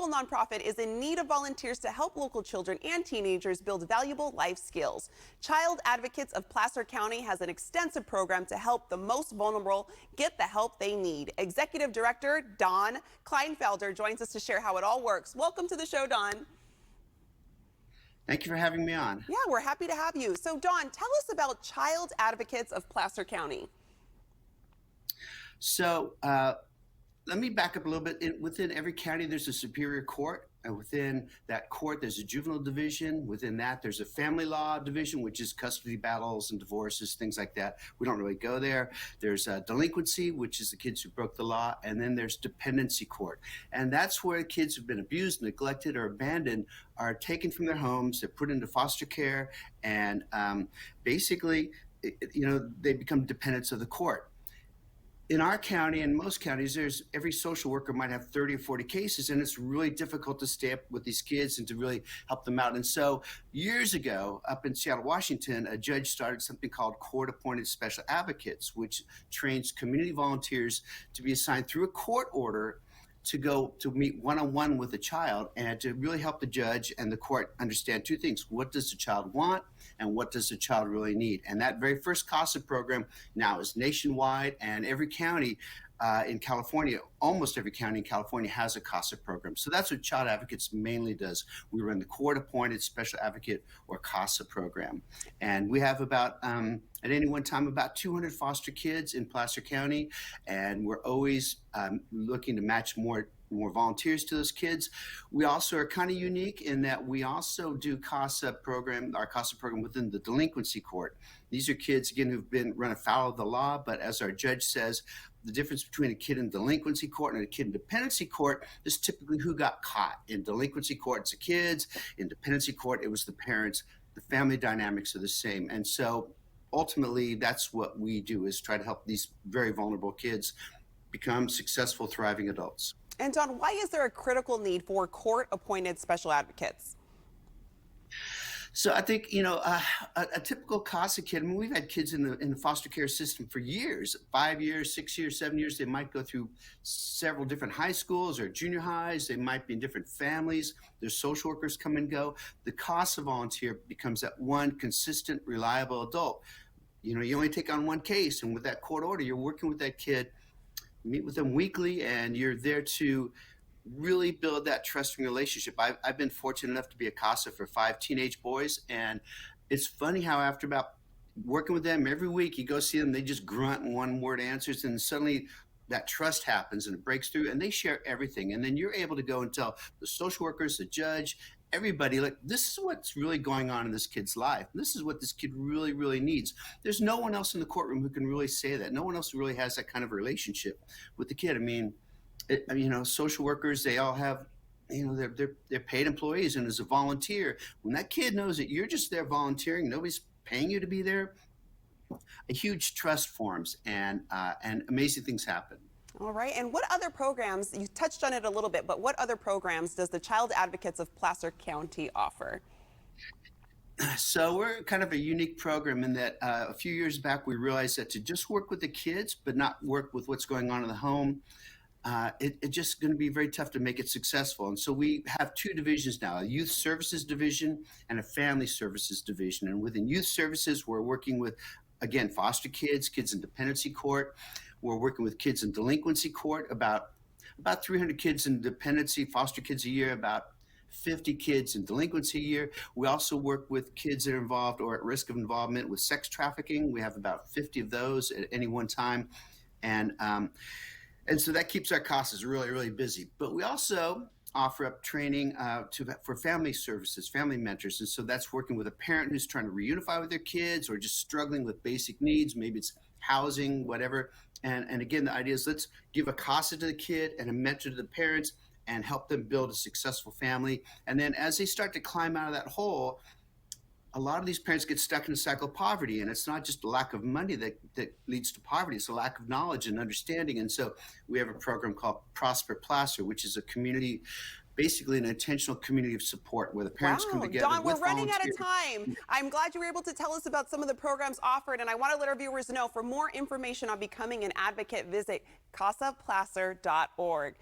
local nonprofit is in need of volunteers to help local children and teenagers build valuable life skills. Child Advocates of Placer County has an extensive program to help the most vulnerable get the help they need. Executive Director Don Kleinfelder joins us to share how it all works. Welcome to the show, Don. Thank you for having me on. Yeah, we're happy to have you. So, Don, tell us about Child Advocates of Placer County. So let me back up a little bit. Within every county, there's a superior court. And within that court, there's a juvenile division. Within that, there's a family law division, which is custody battles and divorces, things like that. We don't really go there. There's delinquency, which is the kids who broke the law. And then there's dependency court. And that's where kids who've been abused, neglected, or abandoned are taken from their homes. They're put into foster care. And basically, they become dependents of the court. In our county and most counties, every social worker might have 30 or 40 cases, and it's really difficult to stay up with these kids and to really help them out. And so years ago, up in Seattle, Washington, a judge started something called Court-Appointed Special Advocates, which trains community volunteers to be assigned through a court order to go to meet one-on-one with a child and to really help the judge and the court understand two things. What does the child want and what does the child really need? And that very first CASA program now is nationwide, and every county in California, almost every county in California has a CASA program. So that's what Child Advocates mainly does. We run the Court-Appointed Special Advocate, or CASA program. And we have about, at any one time, about 200 foster kids in Placer County. And we're always looking to match more volunteers to those kids. We also are kind of unique in that we also do our CASA program within the delinquency court. These are kids, again, who've been run afoul of the law, but as our judge says, the difference between a kid in delinquency court and a kid in dependency court is typically who got caught. In delinquency court, it's the kids. In dependency court, it was the parents. The family dynamics are the same. And so ultimately, that's what we do, is try to help these very vulnerable kids become successful, thriving adults. And Don, why is there a critical need for court-appointed special advocates? So I think, a typical CASA kid, I mean, we've had kids in the foster care system for years, 5 years, 6 years, 7 years. They might go through several different high schools or junior highs. They might be in different families. There's social workers come and go. The CASA volunteer becomes that one consistent, reliable adult. You only take on one case, and with that court order, you're working with that kid, meet with them weekly, and you're there to really build that trusting relationship. I've been fortunate enough to be a CASA for 5 teenage boys, and it's funny how after about working with them every week, you go see them, they just grunt and one-word answers, and suddenly that trust happens and it breaks through, and they share everything. And then you're able to go and tell the social workers, the judge, everybody, like, this is what's really going on in this kid's life. This is what this kid really, really needs. There's no one else in the courtroom who can really say that. No one else really has that kind of relationship with the kid. I mean, social workers, they all have, they're paid employees, and as a volunteer, when that kid knows that you're just there volunteering, nobody's paying you to be there, a huge trust forms, and amazing things happen. All right. And what other programs, you touched on it a little bit, but what other programs does the Child Advocates of Placer County offer? So we're kind of a unique program in that a few years back, we realized that to just work with the kids, but not work with what's going on in the home, it's just going to be very tough to make it successful. And so we have 2 divisions now, a youth services division and a family services division. And within youth services, we're working with, again, foster kids, kids in dependency court. We're working with kids in delinquency court, about 300 kids in dependency, foster kids a year, about 50 kids in delinquency a year. We also work with kids that are involved or at risk of involvement with sex trafficking. We have about 50 of those at any one time. And so that keeps our CASAs really, really busy. But we also offer up training for family services, family mentors. And so that's working with a parent who's trying to reunify with their kids or just struggling with basic needs. Maybe it's housing, whatever. And again, the idea is let's give a CASA to the kid and a mentor to the parents and help them build a successful family. And then as they start to climb out of that hole, a lot of these parents get stuck in a cycle of poverty, and it's not just a lack of money that leads to poverty, it's a lack of knowledge and understanding. And so we have a program called Prosper Placer, which is a community, basically an intentional community of support where the parents come together. Don, we're running out of time. I'm glad you were able to tell us about some of the programs offered, and I want to let our viewers know, for more information on becoming an advocate, visit casaplacer.org.